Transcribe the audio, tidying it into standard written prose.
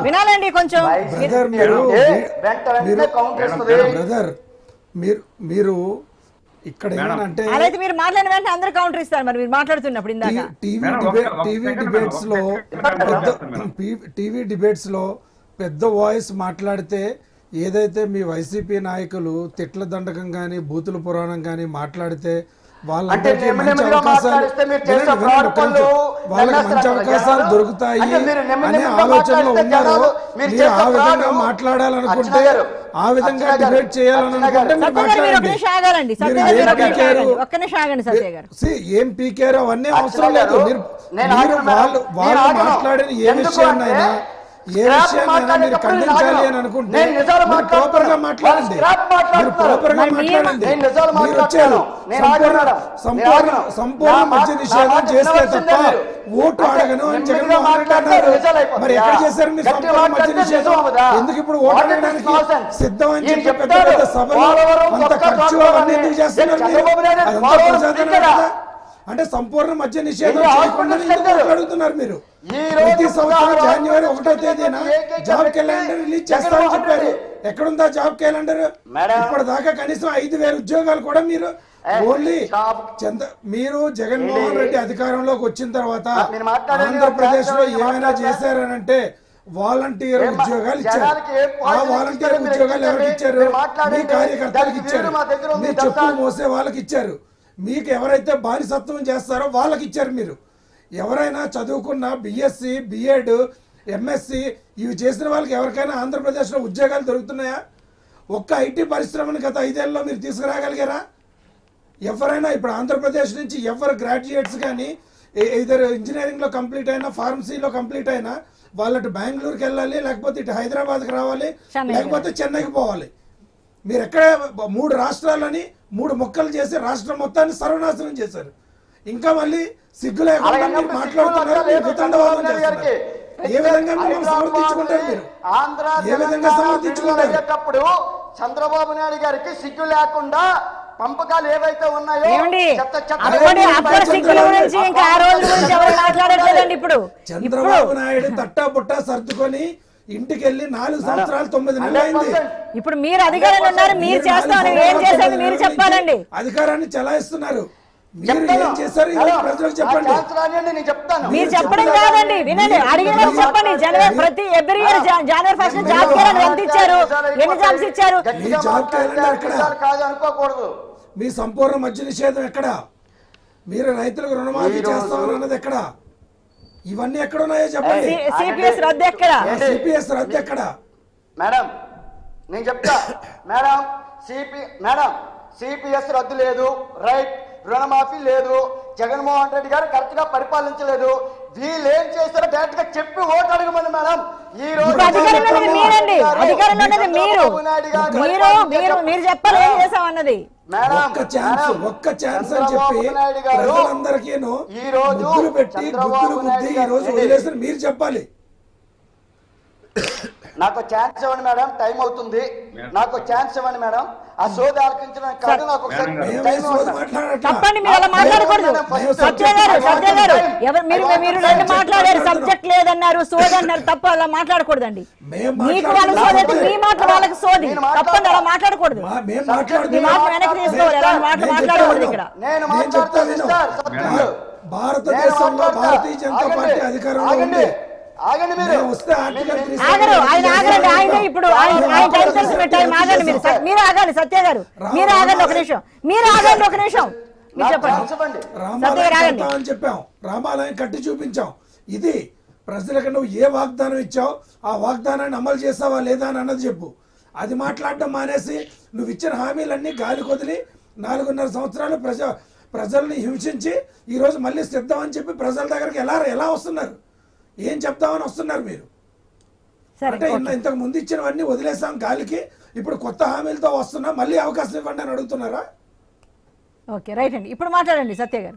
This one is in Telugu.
వినాలండి కొంచెం బ్రదర్ మీరు ఇక్కడ ఏమంటే అదైతే మీరు మాట్లాడిన వెంటనే అందరూ కౌంటర్ ఇస్తారు. మరి మీరు మాట్లాడుతున్నప్పుడు ఇందాక టీవీ డిబేట్స్ లో పెద్ద వాయిస్ మాట్లాడితే ఏదైతే మీ వైసీపీ నాయకులు తిట్ల దండకం కానీ బూతుల పురాణం కానీ మాట్లాడితే వాళ్ళకి మంచి అవకాశాలు దొరుకుతాయి అనే ఆలోచనలో ఉన్నారు. మీరు ఆ విధంగా మాట్లాడాలనుకుంటే ఆ విధంగా డిబేట్ చేయాలనుకుంటే ఏం పీకేరు అవన్నీ అవసరం లేదు. మీరు వాళ్ళు మాట్లాడిన ఏ విషయాన్నైనా ఏ విషయాన్నైనా మీరు ఖండించాలి అని అనుకుంటే ప్రాపర్ గా మాట్లాడండి. మీరు ప్రాపర్ గా మాట్లాడండి. మీరు వచ్చారు సంపూర్ణ మద్య నిషేధం చేస్తే తప్ప ఓటు అడగను అని జగన్మోహన్ రెడ్డి అన్నారు. మరి ఎక్కడ చేశారు మీరు సంపూర్ణ మద్య నిషేధం? ఎందుకు ఇప్పుడు ఓటు అడగడానికి సిద్ధం అని చెప్పి పెద్ద పెద్ద సభలు అంత ఖర్చు అవన్నీ ఎందుకు చేస్తున్నారు? అదంతా ప్రజాధనం కదా. అంటే సంపూర్ణ మద్య నిషేధం చేయకుండా అడుగుతున్నారు మీరు. ప్రతి సంవత్సరం జనవరి 1వ తేదీన జాబ్ క్యాలెండర్ రిలీజ్ చేస్తామని చెప్పారు. ఎక్కడుందా జాబ్ క్యాలెండర్? ఇప్పటిదాకా కనీసం 5,000 ఉద్యోగాలు కూడా మీరు ఓన్లీ మీరు జగన్మోహన్ రెడ్డి అధికారంలోకి వచ్చిన తర్వాత ఆంధ్రప్రదేశ్ లో ఏమైనా చేశారనంటే వాలంటీర్ ఉద్యోగాలు ఇచ్చారు. ఆ వాలంటీర్ ఉద్యోగాలు ఎవరికి ఇచ్చారు? మీ కార్యకర్తలకు ఇచ్చారు. మీ చెప్పులు మోసే వాళ్ళకి ఇచ్చారు. మీకు ఎవరైతే బానిసత్వం చేస్తారో వాళ్ళకి ఇచ్చారు. మీరు ఎవరైనా చదువుకున్న బిఎస్సి బిఎడ్ ఎంఎస్సి ఇవి చేసిన వాళ్ళకి ఎవరికైనా ఆంధ్రప్రదేశ్లో ఉద్యోగాలు దొరుకుతున్నాయా? ఒక్క ఐటీ పరిశ్రమను గత 5 ఏళ్ళలో మీరు తీసుకురాగలిగారా? ఎవరైనా ఇప్పుడు ఆంధ్రప్రదేశ్ నుంచి ఎవరు గ్రాడ్యుయేట్స్ కానీ ఇద్దరు ఇంజనీరింగ్లో కంప్లీట్ అయినా ఫార్మసీలో కంప్లీట్ అయినా వాళ్ళటు బెంగళూరుకి వెళ్ళాలి, లేకపోతే ఇటు హైదరాబాద్కి రావాలి, లేకపోతే చెన్నైకి పోవాలి. మీరు ఎక్కడ 3 రాష్ట్రాలని 3 ముక్కలు చేసి రాష్ట్రం మొత్తాన్ని సర్వనాశనం చేశారు. ఇంకా మళ్ళీ సిగ్గు లేకుండా మీరు మాట్లాడుతున్నారు. మీరు వితండవాదం చేస్తున్నారు. ఏ విధంగా మిమ్మల్ని సమర్థించుకుంటారు? మీరు ఏ విధంగా సమర్థించుకుంటారు? చంద్రబాబు నాయుడు గారికి సిగ్గు లేకుండా పంపకాలు ఏవైతే ఉన్నాయో చంద్రబాబు నాయుడు తట్టా పుట్టా సర్దుకొని ఇంటికి వెళ్ళి 4 సంవత్సరాలు 9 నెలలు అయింది. ఇప్పుడు మీరు అధికారంలో ఉన్నారు. మీరు చేస్తామని ఏం చేశారు మీరు చెప్పాలండి. అధికారాన్ని చలాయిస్తున్నారు. మీరు ఏం చేశారు ప్రజలకు చెప్పండి. మీరు చెప్పడం కాదండి, వినండి. అడిగిన చెప్పండి. జనవరి ప్రతి ఎవ్రీ ఇయర్ జనవరి 1st జాబ్ క్యాలెండర్ ఎంత ఇచ్చారు? ఎన్ని జాబ్స్ ఇచ్చారు? మీ జాబ్ క్యాలెండర్ ఎక్కడ? మీ సంపూర్ణ మద్య నిషేధం ఎక్కడ? మీరు రైతులకు రుణమాఫీ చేస్తామని అన్నది ఎక్కడ? ఇవన్నీ ఎక్కడ ఉన్నాయో చెప్పండి. సిపిఎస్ రద్దు ఎక్కడ? సిపిఎస్ రద్దు ఎక్కడ? మేడం నేను చెప్తా. మేడం సిపిఎస్ రద్దు లేదు, రైట్. రుణమాఫీ లేదు. జగన్మోహన్ రెడ్డి గారు కరెక్ట్ గా పరిపాలించలేదు. వీళ్ళు ఏం చేస్తారో డైరెక్ట్ గా చెప్పి ఓటు అడగమని మేడం. ఈ రోజు మీరు చెప్పాలి ఏం చేసామన్నది. ఒక్క ఛాన్స్ అని చెప్పి ప్రజలందరికీ ముద్దులు పెట్టి గుద్దులు గుద్ది ఈ రోజు వదిలేసిన మీరు చెప్పాలి. నాకు ఛాన్స్ ఇవ్వండి మేడం, టైం అవుతుంది. నాకు ఛాన్స్ ఇవ్వండి మేడం. ఆ సోది ఆలకించడానికి కాదు, నాకు చెప్పండి. మీరు అలా మాట్లాడకూడదు. సత్య గారు మీరు రెండు మాట్లాడారు. సబ్జెక్ట్ లేదన్నారు, సోది అన్నారు. తప్ప అలా మాట్లాడకూడదండి. మీకు వాళ్ళ సోది అయితే మీ మాట వాళ్ళకి సోది. తప్పండి, అలా మాట్లాడకూడదు. మీ మాట వెనక్కి తీసుకోవాలి. అలా మాట్లాడకూడదు ఇక్కడ. భారతదేశంలో భారతీయ జనతా పార్టీ అధికారంలో ఉంది. మీరు ఆగాలి సత్య గారు. మీరు ఆగండి ఒక నిమిషం. రామాలయం చెప్పాం, రామాలయం కట్టి చూపించాం. ఇది ప్రజలకు నువ్వు ఏ వాగ్దానం ఇచ్చావు ఆ వాగ్దానాన్ని అమలు చేసావా లేదా అని అన్నది చెప్పు. అది మాట్లాడడం మానేసి నువ్వు ఇచ్చిన హామీలన్నీ గాలి కొదిలి 4.5 సంవత్సరాలు ప్రజల్ని హింసించి ఈరోజు మళ్ళీ సిద్ధం అని చెప్పి ప్రజల దగ్గరికి ఎలా వస్తున్నారు? ఏం చెప్తామని వస్తున్నారు మీరు? అంటే ఇంతకు ముందు ఇచ్చినవన్నీ వదిలేసాం గాలికి, ఇప్పుడు కొత్త హామీలతో వస్తున్నా, మళ్ళీ అవకాశం ఇవ్వండి అని అడుగుతున్నారా? ఓకే రైట్ అండి. ఇప్పుడు మాట్లాడండి సత్య గారు.